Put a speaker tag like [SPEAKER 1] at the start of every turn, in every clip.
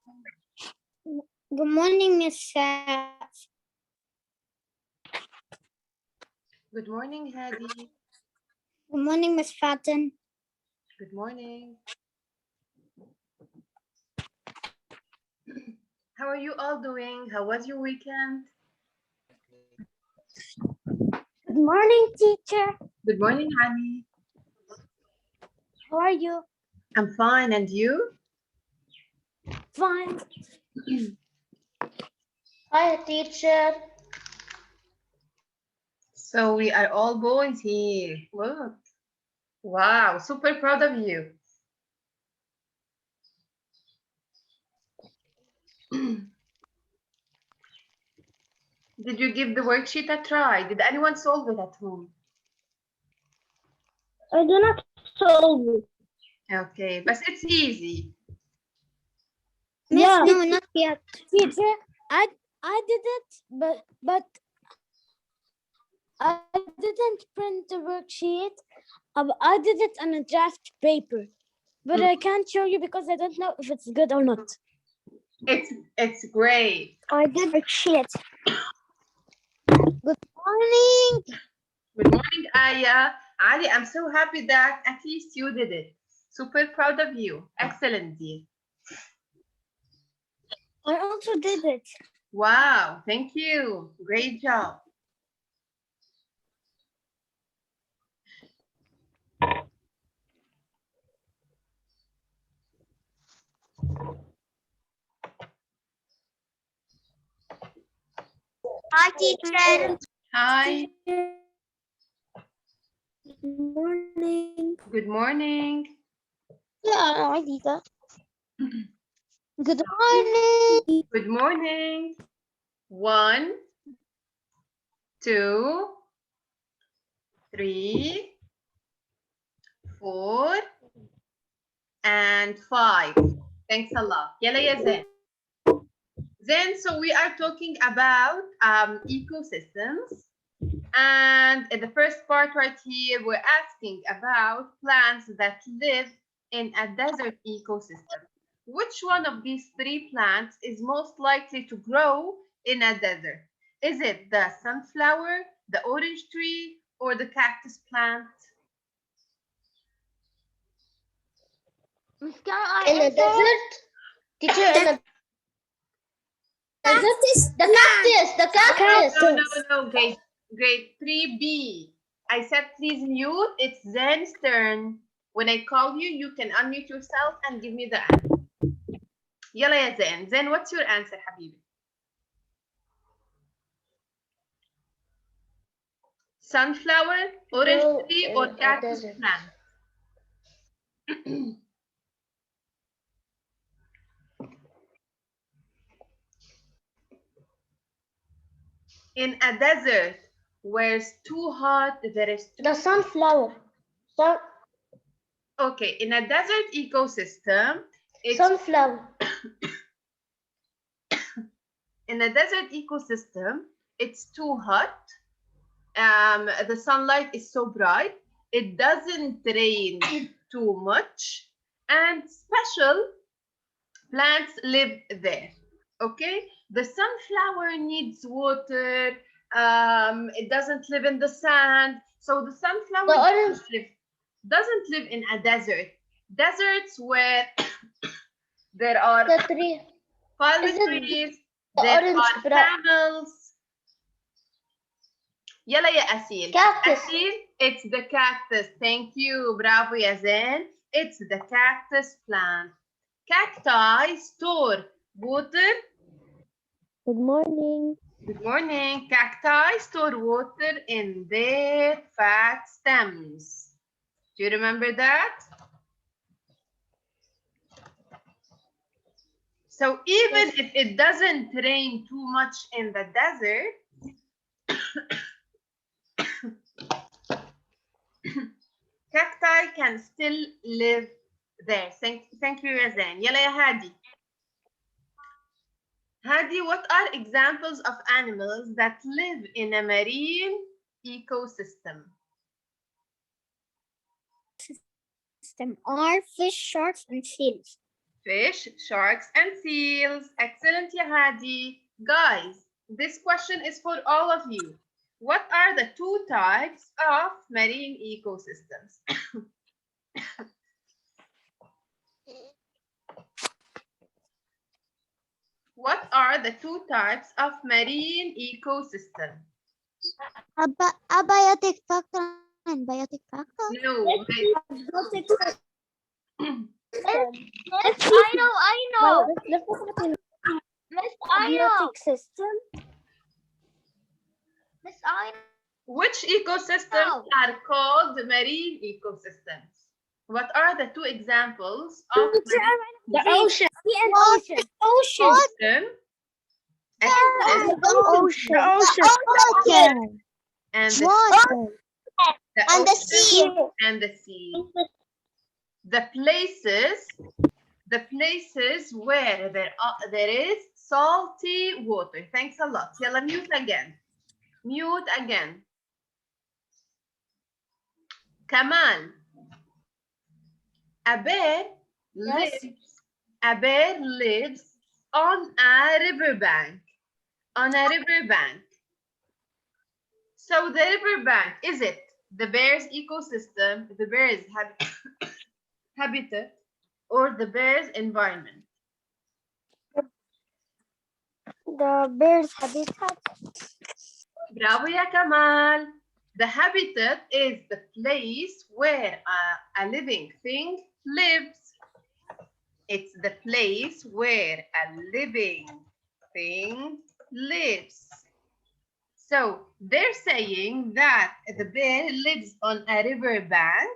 [SPEAKER 1] Good morning, Miss Saf.
[SPEAKER 2] Good morning, Hadi.
[SPEAKER 1] Good morning, Miss Fatin.
[SPEAKER 2] Good morning. How are you all doing? How was your weekend?
[SPEAKER 1] Good morning, teacher.
[SPEAKER 2] Good morning, Hadi.
[SPEAKER 1] How are you?
[SPEAKER 2] I'm fine, and you?
[SPEAKER 1] Fine. Hi, teacher.
[SPEAKER 2] So we are all boys here. Look. Wow, super proud of you. Did you give the worksheet a try? Did anyone solve it at home?
[SPEAKER 1] I do not solve it.
[SPEAKER 2] Okay, but it's easy.
[SPEAKER 1] Miss, no, not yet. Teacher, I did it, but I didn't print the worksheet. I did it on a draft paper, but I can't show you because I don't know if it's good or not.
[SPEAKER 2] It's great.
[SPEAKER 1] I did worksheet. Good morning.
[SPEAKER 2] Good morning, Aya. Ali, I'm so happy that at least you did it. Super proud of you. Excellent, dear.
[SPEAKER 1] I also did it.
[SPEAKER 2] Wow, thank you. Great job.
[SPEAKER 1] Hi, teacher.
[SPEAKER 2] Hi.
[SPEAKER 1] Good morning.
[SPEAKER 2] Good morning.
[SPEAKER 1] Yeah, I did that. Good morning.
[SPEAKER 2] Good morning. 1, 2, 3, 4, and 5. Thanks a lot. Yalla ya Zen. Then, so we are talking about ecosystems. And in the first part right here, we're asking about plants that live in a desert ecosystem. Which one of these 3 plants is most likely to grow in a desert? Is it the sunflower, the orange tree, or the cactus plant?
[SPEAKER 1] In the desert? Teacher, in the cactus? The cactus.
[SPEAKER 2] No. Grade 3B. I said please mute. It's Zen's turn. When I call you, you can unmute yourself and give me the answer. Yalla ya Zen. Zen, what's your answer, Habibi? Sunflower, orange tree, or cactus plant? In a desert where it's too hot, there is
[SPEAKER 1] The sunflower.
[SPEAKER 2] Okay, in a desert ecosystem, it's
[SPEAKER 1] Sunflower.
[SPEAKER 2] in a desert ecosystem, it's too hot. The sunlight is so bright. It doesn't rain too much, and special plants live there. Okay, the sunflower needs water. It doesn't live in the sand, so the sunflower doesn't live in a desert. Deserts where there are palm trees, there are camels. Yalla ya Asil.
[SPEAKER 1] Cactus.
[SPEAKER 2] Asil, it's the cactus. Thank you. Bravo ya Zen. It's the cactus plant. Cacti store water.
[SPEAKER 1] Good morning.
[SPEAKER 2] Good morning. Cacti store water in their fat stems. Do you remember that? So even if it doesn't rain too much in the desert, cacti can still live there. Thank you, Razan. Yalla ya Hadi. Hadi, what are examples of animals that live in a marine ecosystem?
[SPEAKER 1] Are fish, sharks, and seals.
[SPEAKER 2] Fish, sharks, and seals. Excellent, ya Hadi. Guys, this question is for all of you. What are the two types of marine ecosystems? What are the two types of marine ecosystem?
[SPEAKER 3] A biotic factor and biotic factor.
[SPEAKER 2] No,
[SPEAKER 1] I know. Miss, I know. System. Miss, I
[SPEAKER 2] which ecosystems are called marine ecosystems? What are the two examples of
[SPEAKER 1] the ocean. Sea and ocean.
[SPEAKER 2] ocean
[SPEAKER 1] Ocean.
[SPEAKER 2] and the
[SPEAKER 3] Water. And the
[SPEAKER 2] ocean
[SPEAKER 3] sea.
[SPEAKER 2] and the sea? The places where there is salty water. Thanks a lot. Yalla, mute again. Mute again. Kamal. A bear lives on a riverbank. So the riverbank, is it the bear's ecosystem, the bear's habitat, or the bear's environment?
[SPEAKER 1] The bear's habitat.
[SPEAKER 2] Bravo ya Kamal. The habitat is the place where a living thing lives. It's the place where a living thing lives. So they're saying that the bear lives on a river bank.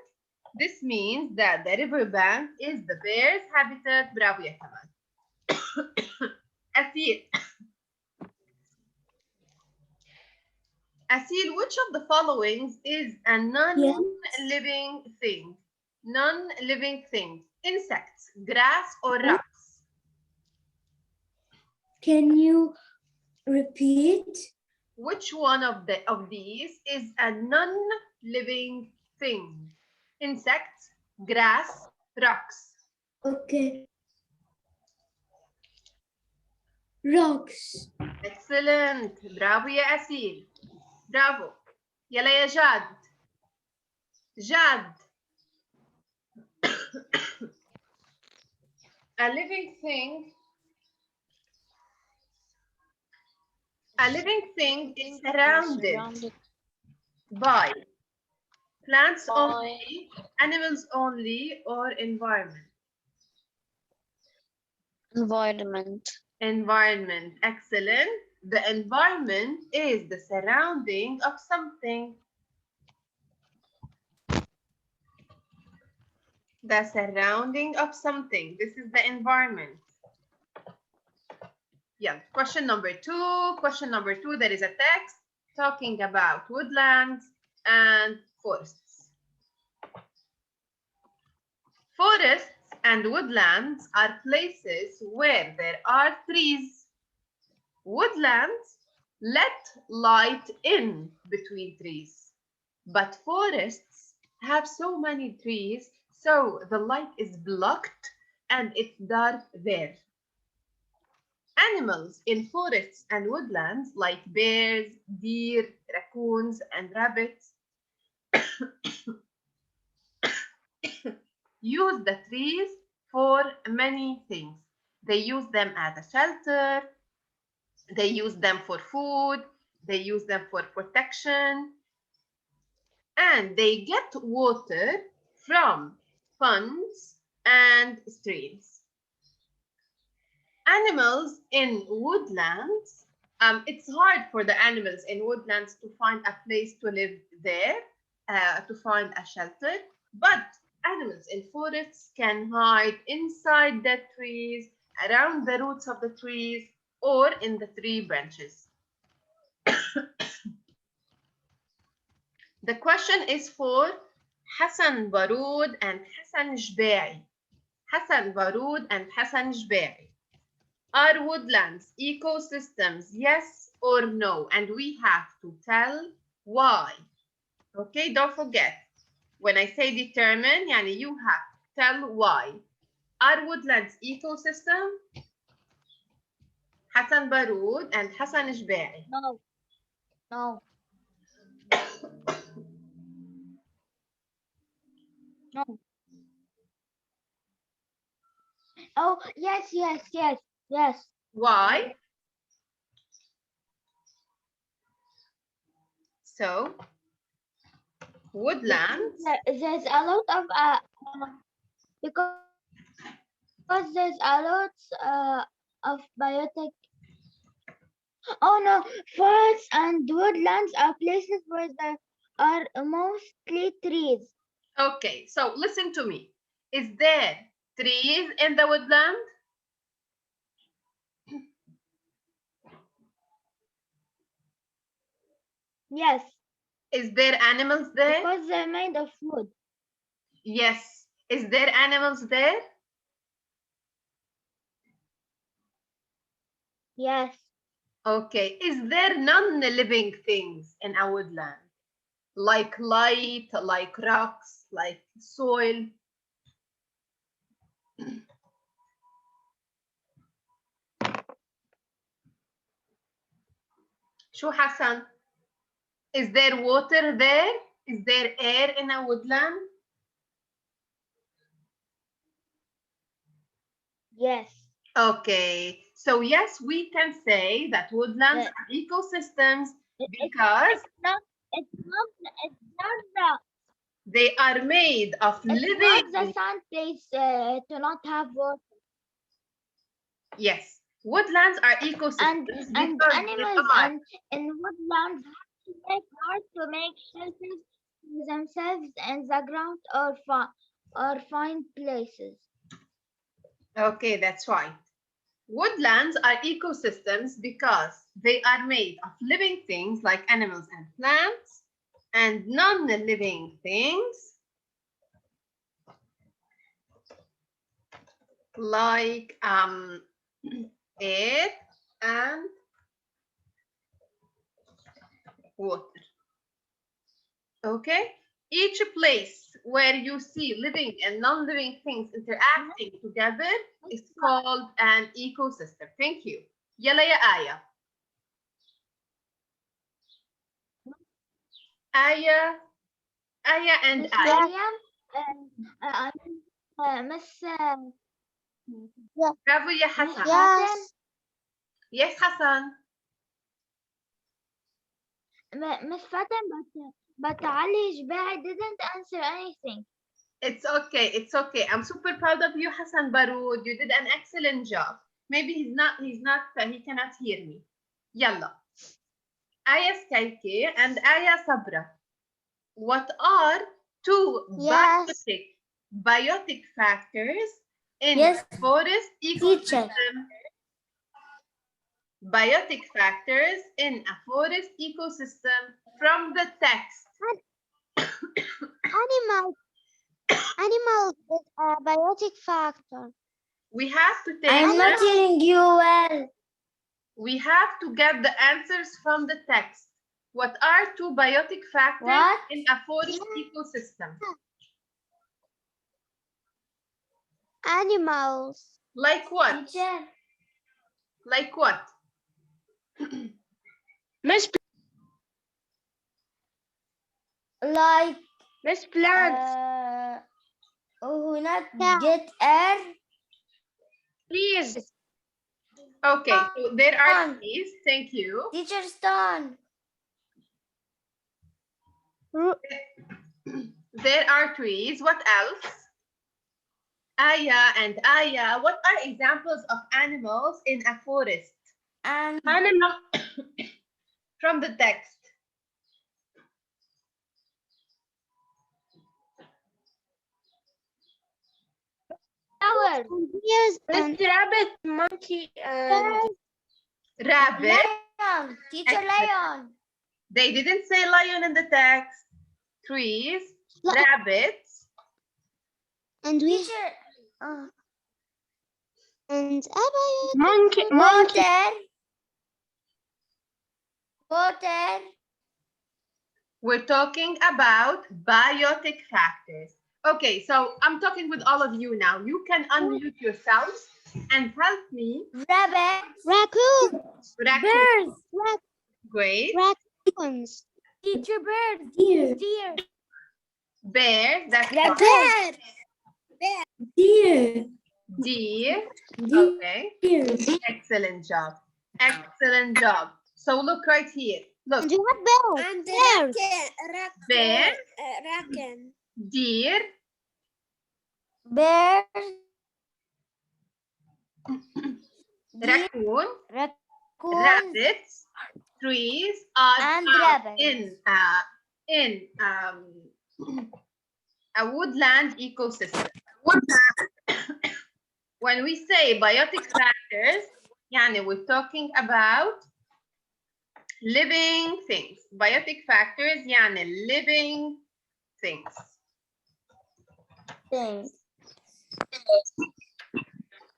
[SPEAKER 2] This means that the river bank is the bear's habitat. Bravo ya Kamal. Asil, which of the following is a non-living thing? Non-living thing. Insects, grass, or rocks?
[SPEAKER 1] Can you repeat?
[SPEAKER 2] Which one of these is a non-living thing? Insects, grass, rocks.
[SPEAKER 1] Okay. Rocks.
[SPEAKER 2] Excellent. Bravo ya Asil. Bravo. يلا يا جاد. جاد. A living thing is surrounded by plants only, animals only, or environment? Environment. Excellent. The environment is the surrounding of something. The surrounding of something. This is the environment. Yeah. Question number two. Question number two, there is a text talking about woodlands and forests. Forests and woodlands are places where there are trees. Woodlands let light in between trees, but forests have so many trees, so the light is blocked and it's dark there. Animals in forests and woodlands like bears, deer, raccoons, and rabbits use the trees for many things. They use them as a shelter, they use them for food, they use them for protection, and they get water from ponds and streams. Animals in woodlands, it's hard for the animals in woodlands to find a place to live there, to find a shelter, but animals in forests can hide inside the trees, around the roots of the trees, or in the tree branches. The question is for Hassan Baroud and Hassan Jbai. Hassan Baroud and Hassan Jbai. Are woodlands ecosystems, yes or no? And we have to tell why. Okay, don't forget. When I say determine, yani you have to tell why. Are woodlands ecosystem? Hassan Baroud and Hassan Jbai.
[SPEAKER 3] No. No. No. Oh, yes, yes, yes, yes.
[SPEAKER 2] Why? So, woodlands.
[SPEAKER 3] There's a lot of because there's a lot of biotic. Oh no, forests and woodlands are places where there are mostly trees.
[SPEAKER 2] Okay, so listen to me. Is there trees in the woodland?
[SPEAKER 3] Yes,
[SPEAKER 2] Is there animals there?
[SPEAKER 3] because they're made of wood.
[SPEAKER 2] Yes. Is there animals there?
[SPEAKER 3] Yes,
[SPEAKER 2] Okay. Is there non-living things in a woodland? Like light, like rocks, like soil? Shu Hassan? Is there water there? Is there air in a woodland?
[SPEAKER 3] yes.
[SPEAKER 2] Okay, so yes, we can say that woodlands
[SPEAKER 3] The-
[SPEAKER 2] are ecosystems
[SPEAKER 3] It-
[SPEAKER 2] because
[SPEAKER 3] it's not the
[SPEAKER 2] they are made of
[SPEAKER 3] it's not
[SPEAKER 2] living.
[SPEAKER 3] the sun place to not have water.
[SPEAKER 2] Yes, woodlands are
[SPEAKER 3] And
[SPEAKER 2] ecosystems
[SPEAKER 3] and
[SPEAKER 2] because
[SPEAKER 3] animals
[SPEAKER 2] they are.
[SPEAKER 3] and in woodlands have to make hard to make shelters for themselves in the ground or find places.
[SPEAKER 2] Okay, that's right. Woodlands are ecosystems because they are made of living things like animals and plants and non-living things like air and water. Okay? Each place where you see living and non-living things interacting together is called an ecosystem. Thank you. يلا يا آية. آية and
[SPEAKER 3] Miss
[SPEAKER 2] آية.
[SPEAKER 3] Mariam, Miss
[SPEAKER 2] برافو يا حسن.
[SPEAKER 3] Yes.
[SPEAKER 2] Yes, Hassan.
[SPEAKER 3] Miss Fatim, but Ali Jbai didn't answer anything.
[SPEAKER 2] It's okay. It's okay. I'm super proud of you, Hassan Baroud. You did an excellent job. Maybe he cannot hear me. Yalla. Aya Skaike and Aya Sabra. What are two
[SPEAKER 3] Yes.
[SPEAKER 2] biotic factors in
[SPEAKER 1] Yes,
[SPEAKER 2] the forest ecosystem? Biotic factors in a forest ecosystem from the text.
[SPEAKER 3] Animal is a biotic factor.
[SPEAKER 2] We have to take
[SPEAKER 1] I'm not hearing you well.
[SPEAKER 2] We have to get the answers from the text. What are two biotic factors
[SPEAKER 1] What?
[SPEAKER 2] in a forest ecosystem?
[SPEAKER 3] Animals.
[SPEAKER 2] Like what?
[SPEAKER 1] Teacher.
[SPEAKER 2] Like what?
[SPEAKER 4] Miss
[SPEAKER 1] Like
[SPEAKER 4] Plants,
[SPEAKER 1] who not
[SPEAKER 3] Yeah.
[SPEAKER 1] get air.
[SPEAKER 4] please.
[SPEAKER 2] Okay, so there are
[SPEAKER 1] Stone.
[SPEAKER 2] trees. Thank you.
[SPEAKER 1] Teacher Stone.
[SPEAKER 2] There are trees. What else? Aya and Aya, what are examples of animals in a forest?
[SPEAKER 1] And
[SPEAKER 4] Animal,
[SPEAKER 2] From the text.
[SPEAKER 3] Flowers.
[SPEAKER 4] Miss Rabbit, Monkey, and
[SPEAKER 2] Rabbit.
[SPEAKER 1] lion. Teacher
[SPEAKER 2] Excellent.
[SPEAKER 1] Lion.
[SPEAKER 2] They didn't say lion in the text. Trees, rabbits.
[SPEAKER 3] And we
[SPEAKER 1] Teacher.
[SPEAKER 3] and about
[SPEAKER 4] monkey.
[SPEAKER 1] Water. Water.
[SPEAKER 2] We're talking about biotic factors. Okay, so I'm talking with all of you now. You can unmute yourselves and help me.
[SPEAKER 3] Rabbit. Raccoon.
[SPEAKER 2] Raccoon.
[SPEAKER 1] Birds.
[SPEAKER 2] Great.
[SPEAKER 3] Raccoons.
[SPEAKER 1] Teacher birds. Deer.
[SPEAKER 2] Bear. That's fine.
[SPEAKER 1] Deer.
[SPEAKER 2] Deer.
[SPEAKER 1] Deer.
[SPEAKER 2] Okay. Excellent job. Excellent job. So look right here. Look.
[SPEAKER 3] And you have
[SPEAKER 4] And
[SPEAKER 3] bears.
[SPEAKER 2] Bear.
[SPEAKER 4] Raccoon.
[SPEAKER 2] Deer.
[SPEAKER 1] Bears.
[SPEAKER 2] Raccoon.
[SPEAKER 1] Raccoons.
[SPEAKER 2] Rabbits. Trees are
[SPEAKER 1] And
[SPEAKER 2] found
[SPEAKER 1] rabbits.
[SPEAKER 2] in a woodland ecosystem. When we say biotic factors, يعني we're talking about living things. Biotic factors يعني living things.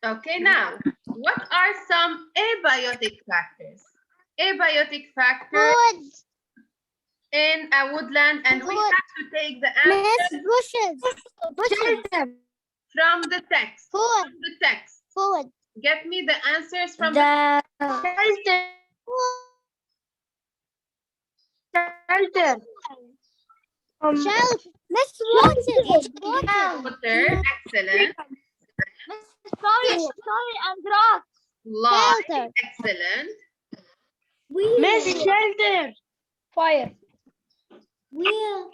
[SPEAKER 2] Okay, now, what are some abiotic factors? Abiotic factors
[SPEAKER 3] Wood.
[SPEAKER 2] in a woodland, and we have to take the answer
[SPEAKER 3] Bushes.
[SPEAKER 2] from the text.
[SPEAKER 3] Food.
[SPEAKER 2] From the text.
[SPEAKER 3] Food.
[SPEAKER 2] Get me the answers from the
[SPEAKER 1] The
[SPEAKER 4] Shelter.
[SPEAKER 3] Shelf. Miss Water.
[SPEAKER 2] water. Excellent.
[SPEAKER 3] Soil and rock.
[SPEAKER 2] Light.
[SPEAKER 3] Shelter.
[SPEAKER 2] Excellent.
[SPEAKER 4] Miss Shelter. Fire.
[SPEAKER 1] wheel.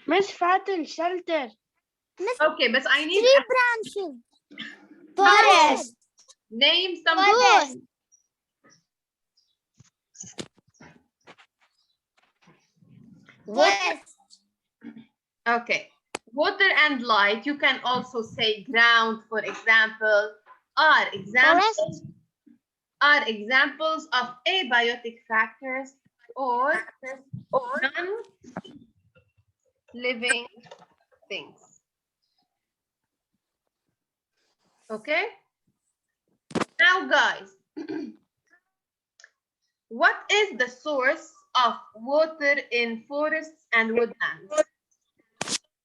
[SPEAKER 4] Miss Fatten. Shelter.
[SPEAKER 2] Okay, but I need
[SPEAKER 3] Tree branches.
[SPEAKER 1] Forest.
[SPEAKER 2] name some
[SPEAKER 3] Forest.
[SPEAKER 1] West.
[SPEAKER 2] Okay. Water and light, you can also say ground, for example, are examples of abiotic factors or non-living things. Okay? Now, guys, what is the source of water in forests and woodlands?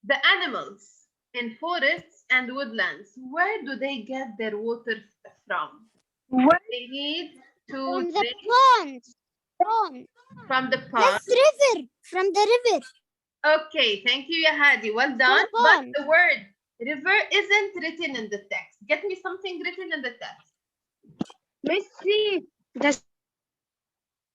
[SPEAKER 2] The animals in forests and woodlands, where do they get their water from? They need to
[SPEAKER 3] From the
[SPEAKER 2] drink
[SPEAKER 3] pond.
[SPEAKER 2] from the pond.
[SPEAKER 3] River. From the river.
[SPEAKER 2] Okay, thank you, Yahadi. Well done. But
[SPEAKER 3] pond.
[SPEAKER 2] the word river isn't written in the text. Get me something written in the text.
[SPEAKER 4] Miss Sea. The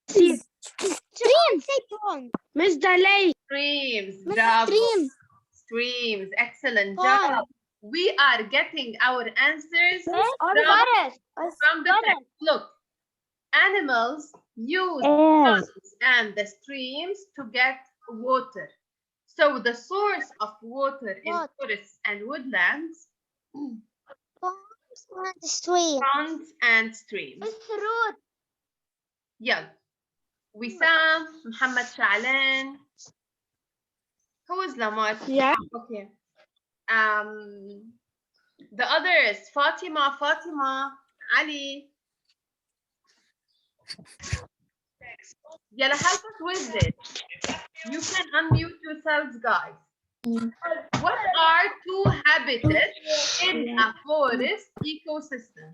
[SPEAKER 4] sea.
[SPEAKER 3] Stream. Say pond.
[SPEAKER 4] Miss the lake.
[SPEAKER 2] Streams.
[SPEAKER 3] Miss
[SPEAKER 2] Bravo.
[SPEAKER 3] Stream.
[SPEAKER 2] Streams. Excellent
[SPEAKER 3] Pond.
[SPEAKER 2] job. We are getting our answers
[SPEAKER 3] Or
[SPEAKER 2] from
[SPEAKER 3] forest.
[SPEAKER 2] the text. Look, animals use
[SPEAKER 1] Air.
[SPEAKER 2] ponds and the streams to get water. So the source of water in
[SPEAKER 3] Water.
[SPEAKER 2] forests and woodlands,
[SPEAKER 3] Ponds and stream.
[SPEAKER 2] ponds and streams.
[SPEAKER 3] Miss Root.
[SPEAKER 2] يلا. Wissam, Muhammad Sha'lan. Who is Lamar?
[SPEAKER 4] Yeah.
[SPEAKER 2] Okay. The others, Fatima, Ali. Yalla, help us with this. You can unmute yourselves, guys. What are two habitats in a forest ecosystem?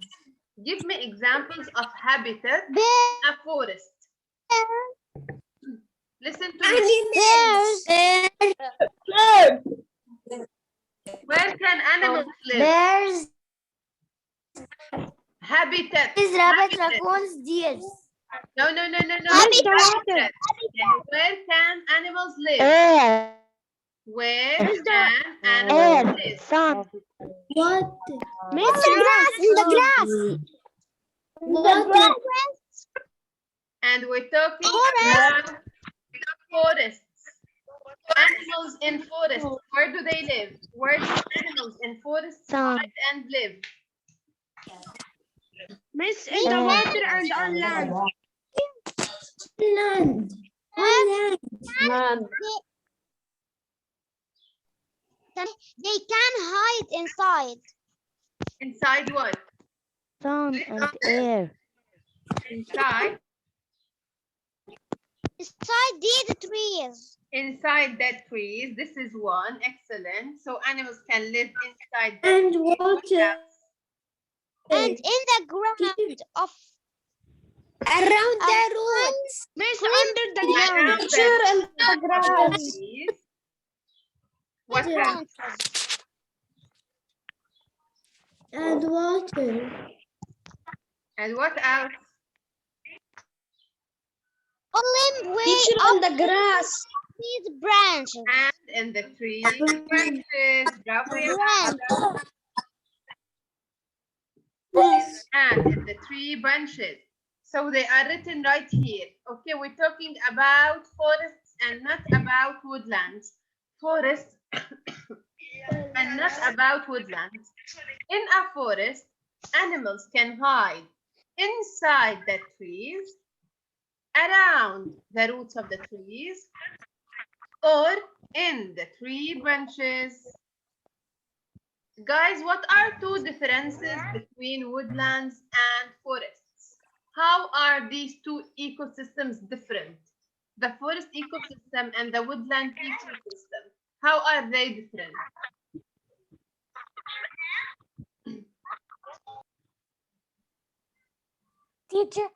[SPEAKER 2] Give me examples of habitat in a forest. Listen to me. Where can animals live?
[SPEAKER 1] Bears.
[SPEAKER 2] Habitat.
[SPEAKER 1] Rabbits,
[SPEAKER 2] Habitat.
[SPEAKER 1] raccoons, deers.
[SPEAKER 2] No.
[SPEAKER 3] Habitat.
[SPEAKER 2] Habitat. Where can animals live?
[SPEAKER 4] Air.
[SPEAKER 2] Where can animals live?
[SPEAKER 4] Sun.
[SPEAKER 1] What?
[SPEAKER 3] Miss grass. In the grass.
[SPEAKER 1] What?
[SPEAKER 2] And we're talking
[SPEAKER 3] Forest.
[SPEAKER 2] about forests. Animals in forests. Where do they live? Where do animals in forests
[SPEAKER 3] Sun.
[SPEAKER 2] hide and live?
[SPEAKER 4] Miss in the water and on land.
[SPEAKER 1] Land.
[SPEAKER 3] They can hide inside.
[SPEAKER 2] Inside what?
[SPEAKER 3] Sun and air.
[SPEAKER 2] Inside.
[SPEAKER 3] Inside the trees.
[SPEAKER 2] inside dead trees. This is one. Excellent. So animals can live inside dead
[SPEAKER 1] And
[SPEAKER 2] trees. What
[SPEAKER 1] water.
[SPEAKER 2] else?
[SPEAKER 3] And in the ground of
[SPEAKER 1] Around the roots.
[SPEAKER 4] Miss, under the ground.
[SPEAKER 2] Around
[SPEAKER 1] Teacher, and the
[SPEAKER 2] the
[SPEAKER 1] grass.
[SPEAKER 2] trees. What else?
[SPEAKER 1] And water.
[SPEAKER 2] And what else?
[SPEAKER 3] only way
[SPEAKER 1] Teacher,
[SPEAKER 3] up
[SPEAKER 1] on the grass.
[SPEAKER 3] these branches.
[SPEAKER 2] And in the tree branches. Bravo, ya Hamza. And in the tree branches. So they are written right here. Okay, we're talking about forests and not about woodlands. Forests and not about woodlands. In a forest, animals can hide inside the trees, around the roots of the trees, or in the tree branches. Guys, what are two differences between woodlands and forests? How are these two ecosystems different? The forest ecosystem and the woodland ecosystem. How are they different?
[SPEAKER 1] Teacher.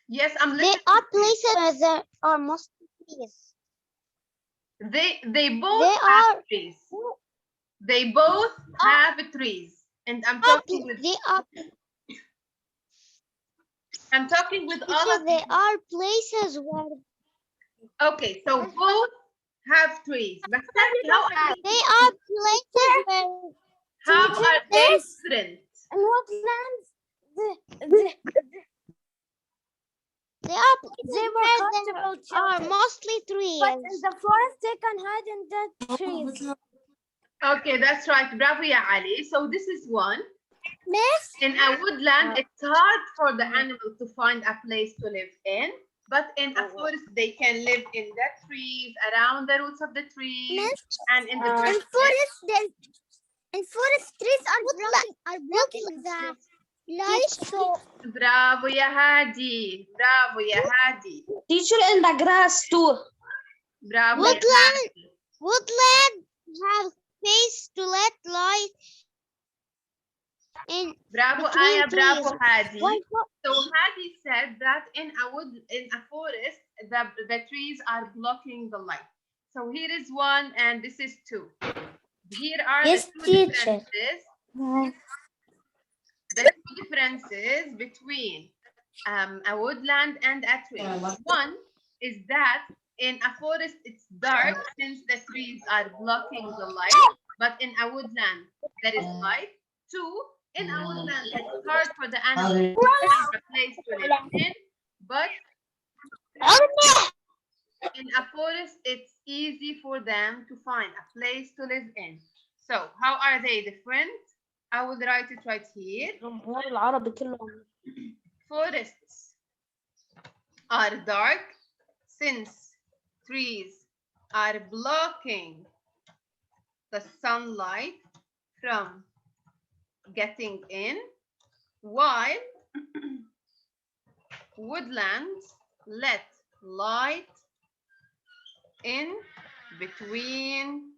[SPEAKER 2] Yes, I'm
[SPEAKER 3] They
[SPEAKER 2] listening.
[SPEAKER 3] are places where there are most trees.
[SPEAKER 2] They both
[SPEAKER 3] They
[SPEAKER 2] have
[SPEAKER 3] are
[SPEAKER 2] trees. They both have trees. And I'm talking with all of
[SPEAKER 3] they
[SPEAKER 2] you.
[SPEAKER 3] are places where
[SPEAKER 2] Okay, so both have trees. But how are
[SPEAKER 3] they are places where
[SPEAKER 2] how are they different?
[SPEAKER 1] And woodlands,
[SPEAKER 3] they are
[SPEAKER 1] they were
[SPEAKER 3] where
[SPEAKER 1] comfortable
[SPEAKER 3] there are
[SPEAKER 1] shelters.
[SPEAKER 3] mostly trees.
[SPEAKER 1] But in the forest, they can hide in the trees.
[SPEAKER 2] Okay, that's right. Bravo, ya Ali. So this is one.
[SPEAKER 1] Miss?
[SPEAKER 2] In a woodland, it's hard for the animals to find a place to live in. But in a forest, they can live in the trees, around the roots of the trees, and in the branches.
[SPEAKER 1] In forest, trees are blocking the light. So
[SPEAKER 2] Bravo, ya Hadi. Bravo, ya Hadi.
[SPEAKER 1] teacher, in the grass too.
[SPEAKER 2] Bravo, ya
[SPEAKER 3] Woodland.
[SPEAKER 2] Hadi.
[SPEAKER 3] Woodland have space to let light in.
[SPEAKER 2] Bravo,
[SPEAKER 3] between
[SPEAKER 2] Aya. Bravo,
[SPEAKER 3] trees.
[SPEAKER 2] Hadi.
[SPEAKER 3] Why
[SPEAKER 2] So Hadi said that in a forest, the trees are blocking the light. So here is one, and this is two. Here are
[SPEAKER 1] Yes,
[SPEAKER 2] the two
[SPEAKER 1] teacher.
[SPEAKER 2] differences. The two differences between a woodland and a tree. One is that in a forest it's dark since the trees are blocking the light, but in a woodland there is light. Two, in a woodland it's hard for the animals to find a place to live in, but in a forest it's easy for them to find a place to live in. So how are they different? I will write it right here. Forests are dark since trees are blocking the sunlight from getting in, while woodlands let light in between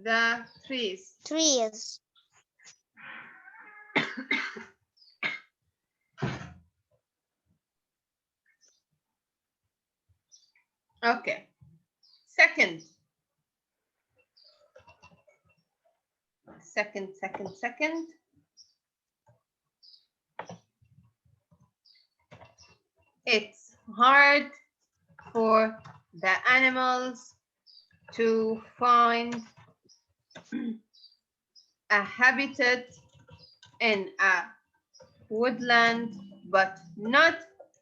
[SPEAKER 2] the trees.
[SPEAKER 3] trees?
[SPEAKER 2] Okay. Second. It's hard for the animals to find a habitat in a woodland, but not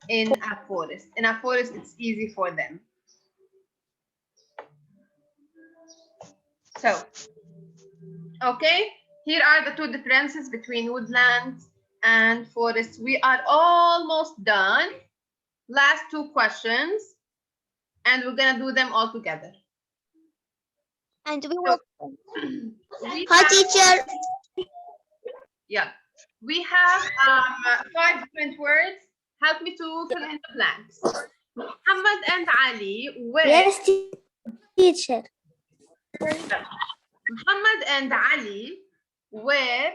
[SPEAKER 2] in a forest. In a forest, it's easy for them. So, okay, here are the two differences between woodlands and forests. We are almost done. Last two questions, and we're gonna do them all together.
[SPEAKER 3] And we will.
[SPEAKER 2] We
[SPEAKER 3] Hi,
[SPEAKER 2] have-
[SPEAKER 3] teacher.
[SPEAKER 2] Yeah, we have 5 different words. Help me to fill in the blanks. Muhammad and Ali were
[SPEAKER 1] Yes, teacher.
[SPEAKER 2] Muhammad and Ali were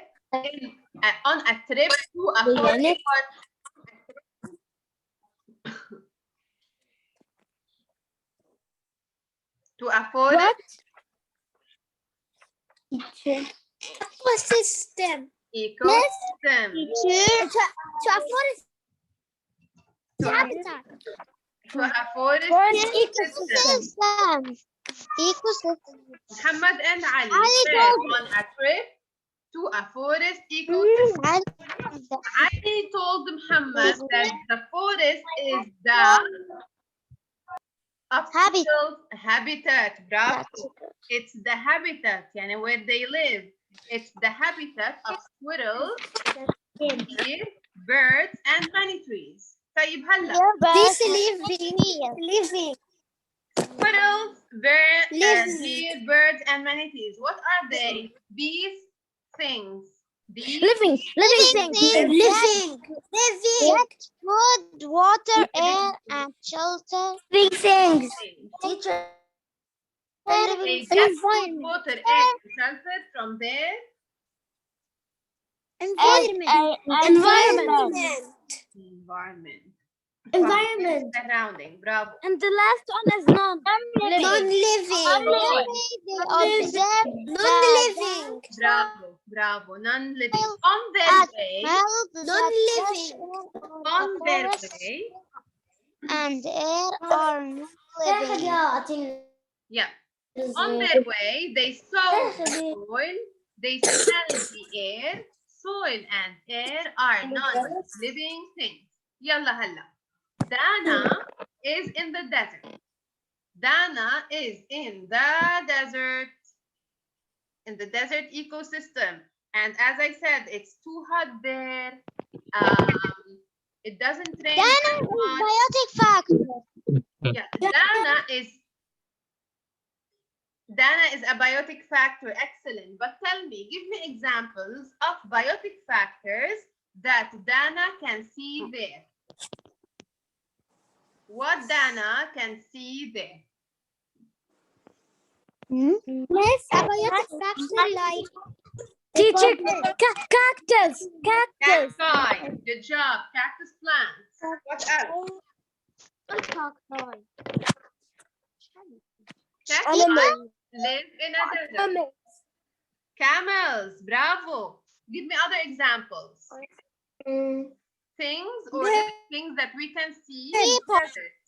[SPEAKER 2] on a trip to a forest. To a forest.
[SPEAKER 1] Ecosystem.
[SPEAKER 2] Ecosystem.
[SPEAKER 1] To a forest habitat.
[SPEAKER 2] To a forest
[SPEAKER 3] Ecosystem. Ecosystem.
[SPEAKER 2] Muhammad and Ali were on a trip to a forest ecosystem. Ali told Muhammad that the forest is the habitat. Bravo. It's the habitat, يعني where they live. It's the habitat of squirrels, deer, birds, and many trees. طيب هلا.
[SPEAKER 3] This living.
[SPEAKER 2] Squirrels, deer, birds, and many trees. What are they? These things. These
[SPEAKER 1] Living things.
[SPEAKER 3] Living. Food, water, air, and shelter.
[SPEAKER 1] Living things.
[SPEAKER 2] Teacher.
[SPEAKER 1] They
[SPEAKER 2] get food, water, air, and shelter from their environment. Surrounding. Bravo.
[SPEAKER 1] And the last one is
[SPEAKER 3] Non-living.
[SPEAKER 2] Bravo. Non-living. On their way. On their way.
[SPEAKER 3] And air are non-living.
[SPEAKER 2] Yeah. On their way, they saw the soil. They smelled the air. Soil and air are non-living things. Yalla halla. Dana is in the desert. Dana is in the desert. In the desert ecosystem. And as I said, it's too hot there. It doesn't rain.
[SPEAKER 3] Dana is biotic factor.
[SPEAKER 2] Yeah, Dana is a biotic factor. Excellent. But tell me, give me examples of biotic factors that Dana can see there. What Dana can see there?
[SPEAKER 3] Yes, a biotic factor like
[SPEAKER 1] teacher. Cactus.
[SPEAKER 2] Cacti. Good job. Cactus plants. What else? Cacti live in a desert. Camels. Bravo. Give me other examples. Things or things that we can see in deserts.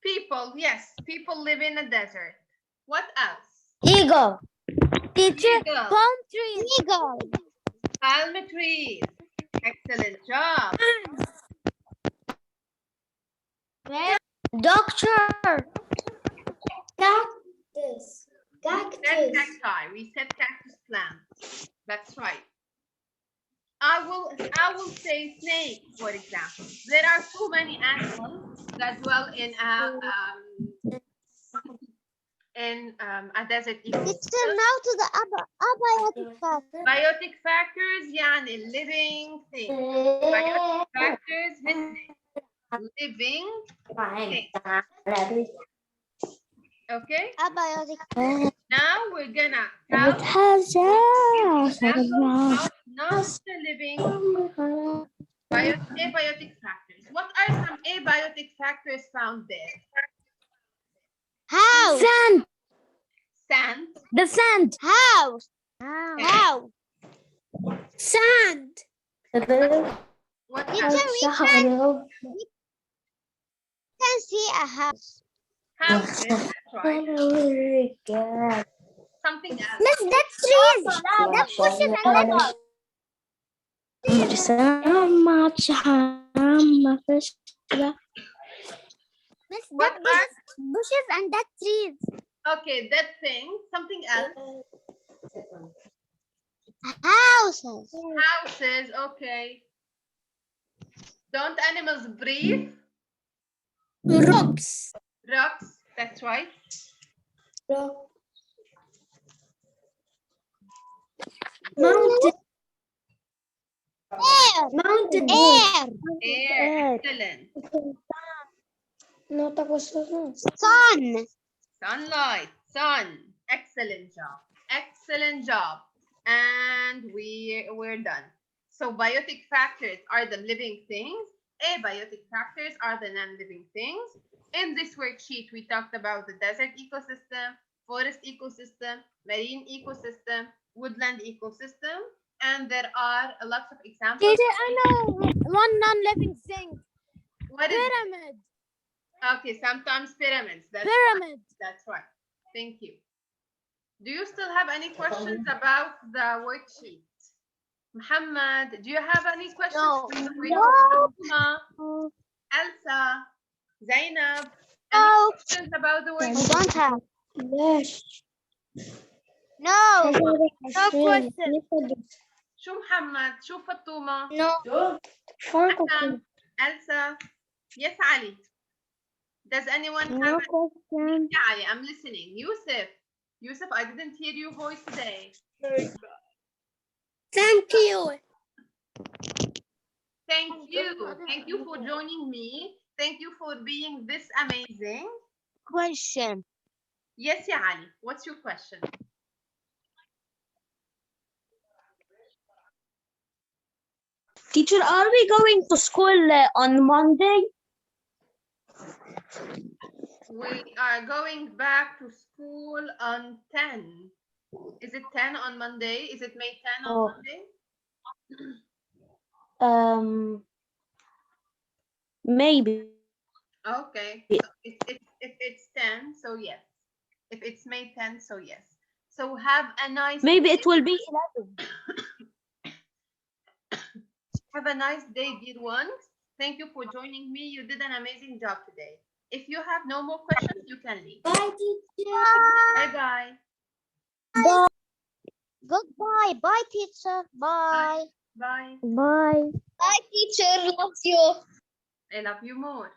[SPEAKER 2] People, yes. People live in a desert. What else?
[SPEAKER 1] Eagle. Teacher.
[SPEAKER 2] Eagle.
[SPEAKER 1] Palm trees.
[SPEAKER 3] eagle.
[SPEAKER 2] Palm trees. Excellent job.
[SPEAKER 1] Doctor.
[SPEAKER 3] Cactus.
[SPEAKER 2] We said cacti. We said cactus plants. That's right. I will say snake, for example. There are too many animals that dwell in a desert ecosystem.
[SPEAKER 3] It's now to the abiotic factor.
[SPEAKER 2] Biotic factors, يعني living things. Biotic factors, living things. Okay?
[SPEAKER 3] Abiotic.
[SPEAKER 2] Now we're gonna count examples of non-living abiotic factors. What are some abiotic factors found there?
[SPEAKER 3] House.
[SPEAKER 1] Sand.
[SPEAKER 2] Sand.
[SPEAKER 1] The sand.
[SPEAKER 3] House.
[SPEAKER 2] House.
[SPEAKER 1] Sand.
[SPEAKER 2] What
[SPEAKER 3] Teacher,
[SPEAKER 2] else?
[SPEAKER 3] we can see a house.
[SPEAKER 2] Houses, that's right. Something else.
[SPEAKER 1] Miss, that's trees. That bushes and that. Miss,
[SPEAKER 2] What
[SPEAKER 1] that bushes and that trees.
[SPEAKER 2] Okay, that thing. Something else.
[SPEAKER 3] Houses.
[SPEAKER 2] Houses, okay. Don't animals breathe?
[SPEAKER 1] Rocks.
[SPEAKER 2] Rocks, that's right.
[SPEAKER 1] Mountain. Mountain
[SPEAKER 3] Air.
[SPEAKER 2] Air. Excellent.
[SPEAKER 1] No, tapos sunod.
[SPEAKER 3] Sun.
[SPEAKER 2] Sunlight. Sun. Excellent job. Excellent job. And we're done. So biotic factors are the living things. Abiotic factors are the non-living things. In this worksheet, we talked about the desert ecosystem, forest ecosystem, marine ecosystem, woodland ecosystem, and there are lots of examples.
[SPEAKER 1] Teacher, I know one non-living thing.
[SPEAKER 2] What is it?
[SPEAKER 1] Pyramid.
[SPEAKER 2] Okay, sometimes pyramids. That's
[SPEAKER 1] Pyramid.
[SPEAKER 2] That's right. Thank you. Do you still have any questions about the worksheet? Muhammad, do you have any questions?
[SPEAKER 3] No.
[SPEAKER 2] No. Elsa, Zainab, any
[SPEAKER 3] No.
[SPEAKER 2] questions about the
[SPEAKER 3] I
[SPEAKER 2] worksheet?
[SPEAKER 3] don't have.
[SPEAKER 1] Yes.
[SPEAKER 3] No.
[SPEAKER 1] No question.
[SPEAKER 2] شو محمد؟ شو فطومة؟
[SPEAKER 3] No.
[SPEAKER 2] Hassan, Elsa, yes, Ali. Does anyone have any?
[SPEAKER 1] question.
[SPEAKER 2] Yeah, Ali, I'm listening. Yusuf, I didn't hear your voice today.
[SPEAKER 1] Thank you.
[SPEAKER 2] Thank you. Thank you for joining me. Thank you for being this amazing.
[SPEAKER 3] Question.
[SPEAKER 2] Yes, yeah, Ali. What's your question?
[SPEAKER 4] Teacher, are we going to school on Monday?
[SPEAKER 2] We are going back to school on 10. Is it 10 on Monday? Is it May 10 on Monday?
[SPEAKER 4] Maybe.
[SPEAKER 2] Okay. So if it's 10, so yes. If it's May 10, so yes. So have a nice
[SPEAKER 4] Maybe
[SPEAKER 2] day.
[SPEAKER 4] it will be 11.
[SPEAKER 2] Have a nice day, dear ones. Thank you for joining me. You did an amazing job today. If you have no more questions, you can leave.
[SPEAKER 1] Bye, teacher.
[SPEAKER 2] Bye-bye.
[SPEAKER 3] Goodbye. Bye, teacher. Bye.
[SPEAKER 2] Bye.
[SPEAKER 1] Bye.
[SPEAKER 3] Bye, teacher. Love you.
[SPEAKER 2] I love you more.